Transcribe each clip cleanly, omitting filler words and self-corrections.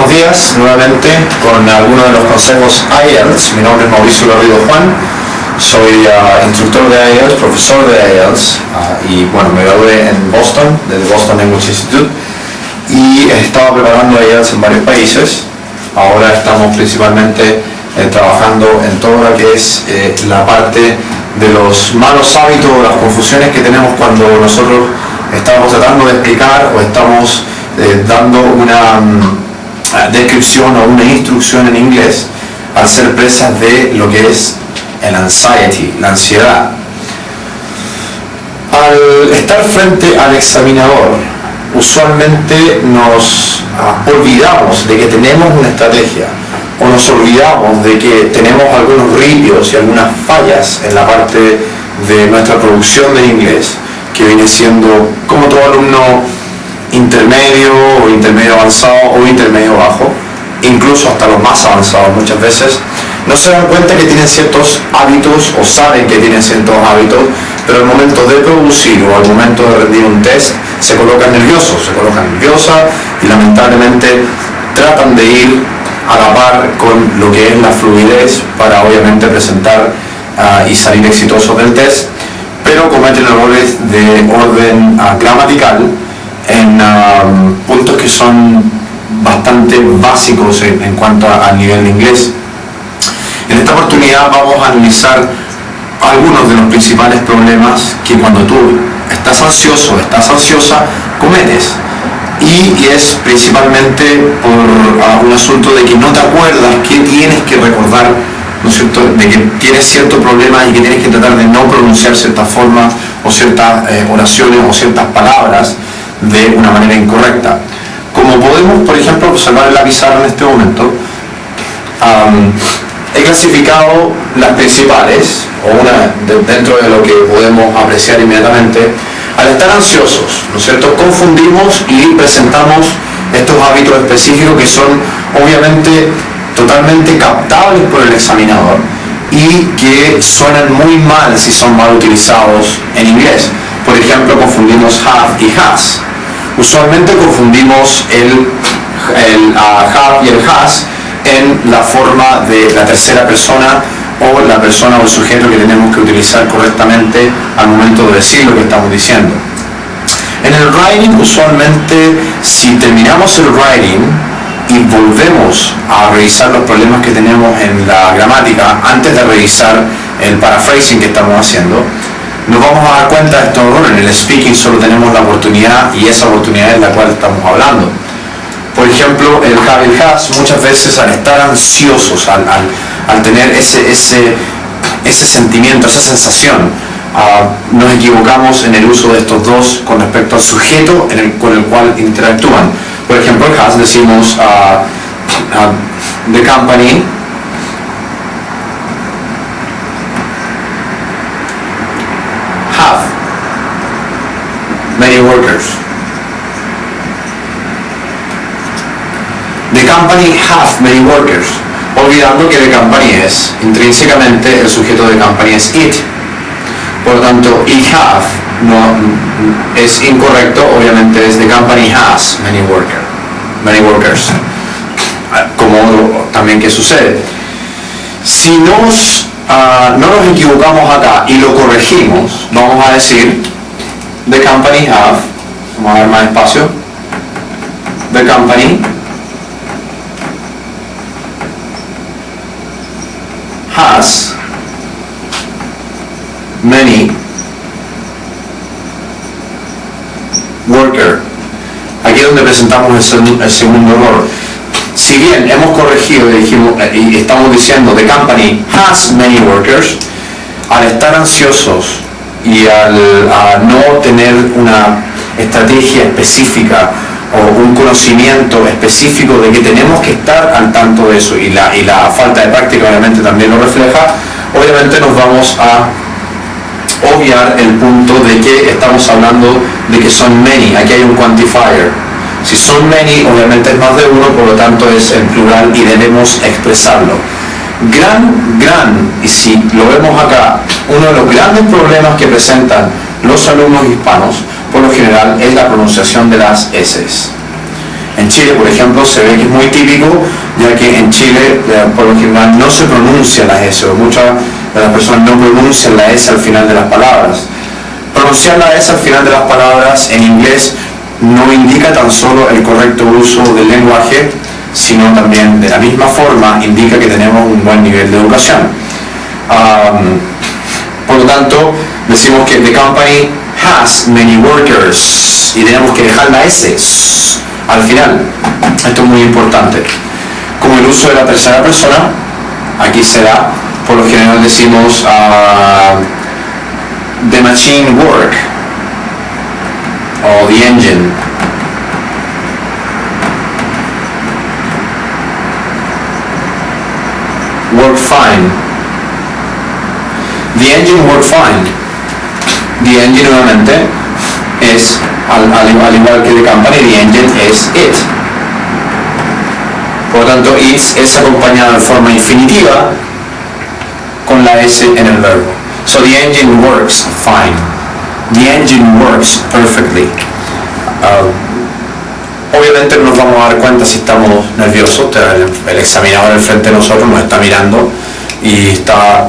buenos días nuevamente con algunos de los consejos IELTS. Mi nombre es Mauricio Garrido Juan, soy instructor de IELTS, profesor de IELTS y bueno, me gradué en Boston, del Boston Language Institute, y estaba preparando IELTS en varios países. Ahora estamos principalmente trabajando en todo lo que es la parte de los malos hábitos o las confusiones que tenemos cuando nosotros estamos tratando de explicar o estamos dando una descripción o una instrucción en inglés al ser presas de lo que es el anxiety, la ansiedad. Al estar frente al examinador, usualmente nos olvidamos de que tenemos una estrategia, o nos olvidamos de que tenemos algunos ripios y algunas fallas en la parte de nuestra producción de inglés, que viene siendo, como todo alumno intermedio o intermedio avanzado o intermedio bajo, incluso hasta los más avanzados muchas veces, no se dan cuenta que tienen ciertos hábitos o saben que tienen ciertos hábitos, pero al momento de producir o al momento de rendir un test se colocan nerviosos, se colocan nerviosas y lamentablemente tratan de ir a la par con lo que es la fluidez para obviamente presentar y salir exitosos del test, pero cometen errores de orden gramatical en puntos que son bastante básicos en cuanto al nivel de inglés. En esta oportunidad vamos a analizar algunos de los principales problemas que cuando tú estás ansioso, estás ansiosa, cometes. Y es principalmente por un asunto de que no te acuerdas que tienes que recordar, ¿no es cierto?, de que tienes cierto problema y que tienes que tratar de no pronunciar ciertas formas o ciertas oraciones o ciertas palabras de una manera incorrecta. Como podemos, por ejemplo, observar en la pizarra en este momento, he clasificado las principales, o una dentro de lo que podemos apreciar inmediatamente. Al estar ansiosos, ¿no es cierto?, confundimos y presentamos estos hábitos específicos que son obviamente totalmente captables por el examinador y que suenan muy mal si son mal utilizados en inglés. Por ejemplo, confundimos have y has. Usualmente confundimos el have y el has en la forma de la tercera persona o la persona o el sujeto que tenemos que utilizar correctamente al momento de decir lo que estamos diciendo. En el writing, usualmente, si terminamos el writing y volvemos a revisar los problemas que tenemos en la gramática antes de revisar el paraphrasing que estamos haciendo, nos vamos a dar cuenta de estos errores. En el speaking solo tenemos la oportunidad y esa oportunidad es la cual estamos hablando. Por ejemplo, el have y el has, muchas veces al estar ansiosos, al tener ese sentimiento, esa sensación, nos equivocamos en el uso de estos dos con respecto al sujeto con el cual interactúan. Por ejemplo, el has decimos the company have many workers. The company have many workers, olvidando que the company es intrínsecamente el sujeto de company es it. Por lo tanto, it have no es incorrecto, obviamente es the company has many workers. Como también que sucede. Si no nos equivocamos acá y lo corregimos, vamos a decir the company have, vamos a dar más espacio, the company has many workers. Aquí es donde presentamos el segundo error. Si bien hemos corregido y estamos diciendo the company has many workers, al estar ansiosos y al no tener una estrategia específica o un conocimiento específico de que tenemos que estar al tanto de eso y la falta de práctica obviamente también lo refleja, obviamente nos vamos a obviar el punto de que estamos hablando de que son many. Aquí hay un quantifier. Si son many, obviamente es más de uno, por lo tanto es en plural y debemos expresarlo. Y si lo vemos acá, uno de los grandes problemas que presentan los alumnos hispanos por lo general es la pronunciación de las S. En Chile, por ejemplo, se ve que es muy típico, ya que en Chile, por lo general, no se pronuncia la S, o muchas de las personas no pronuncian la S al final de las palabras. Pronunciar la S al final de las palabras en inglés no indica tan solo el correcto uso del lenguaje, sino también de la misma forma indica que tenemos un buen nivel de educación. Por lo tanto, decimos que the company has many workers y tenemos que dejar la S al final. Esto es muy importante. Como el uso de la tercera persona, aquí será, por lo general decimos the machine work o the engine. Work fine. The engine worked fine. The engine nuevamente es, al igual que the company, the engine es it. Por lo tanto, it es acompañado de forma infinitiva con la S en el verbo. So the engine works fine. The engine works perfectly. Obviamente no nos vamos a dar cuenta si estamos nerviosos. El examinador al frente de nosotros nos está mirando y está,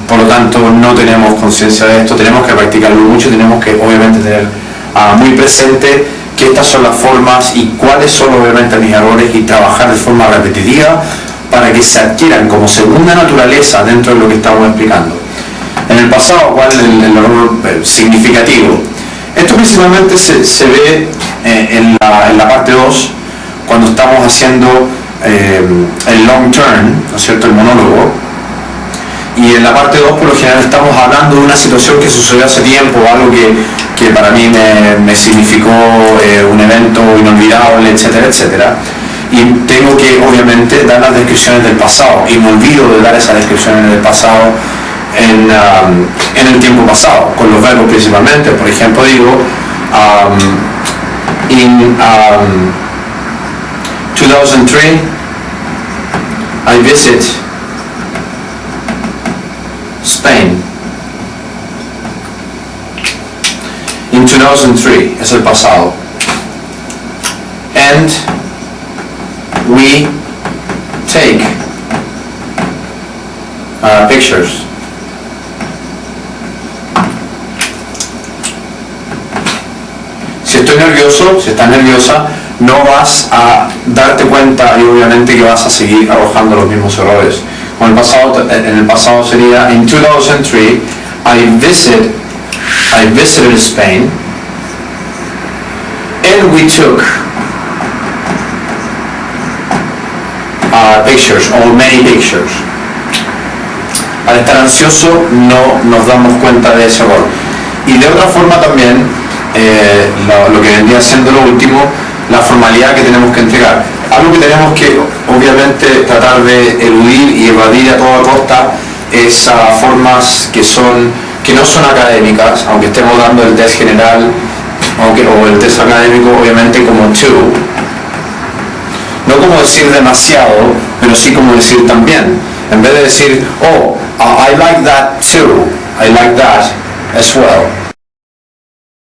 por lo tanto no tenemos conciencia de esto. Tenemos que practicarlo mucho, tenemos que obviamente tener muy presente que estas son las formas y cuáles son obviamente mis errores y trabajar de forma repetitiva para que se adquieran como segunda naturaleza dentro de lo que estamos explicando. En el pasado, ¿cuál es el error significativo? Esto principalmente se ve en la parte 2, cuando estamos haciendo el long turn, ¿no es cierto?, el monólogo. Y en la parte 2, por lo general, estamos hablando de una situación que sucedió hace tiempo, algo que para mí me significó un evento inolvidable, etcétera, etcétera. Y tengo que, obviamente, dar las descripciones del pasado, y me olvido de dar esas descripciones del pasado en el tiempo pasado, con los verbos principalmente. Por ejemplo, digo, in 2003, I visit Spain. In 2003 es el pasado. And we take pictures. Si estoy nervioso, si estás nerviosa, no vas a darte cuenta y obviamente que vas a seguir arrojando los mismos errores. En el pasado sería in 2003 I visited Spain and we took pictures or many pictures. Al estar ansioso no nos damos cuenta de ese error. Y de otra forma también, lo que vendría siendo lo último, la formalidad que tenemos que entregar. Algo que tenemos que obviamente tratar de eludir y evadir a toda costa es formas que no son académicas, aunque estemos dando el test general o el test académico, obviamente, como to. No como decir demasiado, pero sí como decir también. En vez de decir, oh, I like that too, I like that as well.